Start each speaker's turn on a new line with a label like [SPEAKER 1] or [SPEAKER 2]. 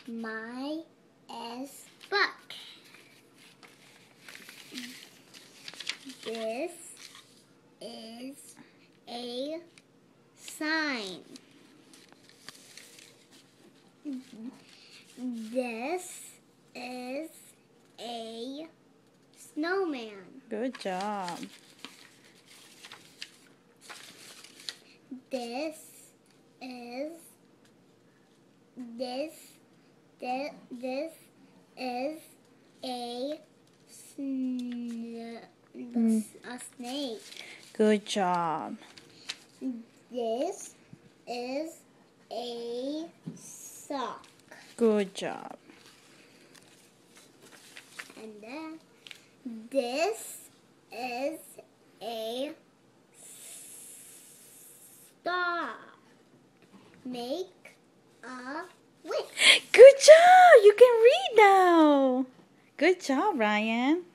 [SPEAKER 1] My S book. This is a sign. This is a snowman.
[SPEAKER 2] Good job.
[SPEAKER 1] This is a snake.
[SPEAKER 2] Good job.
[SPEAKER 1] This is a sock.
[SPEAKER 2] Good job.
[SPEAKER 1] And then this is a star. Make a wish.
[SPEAKER 2] Good job. You can read now. Good job, Ryan.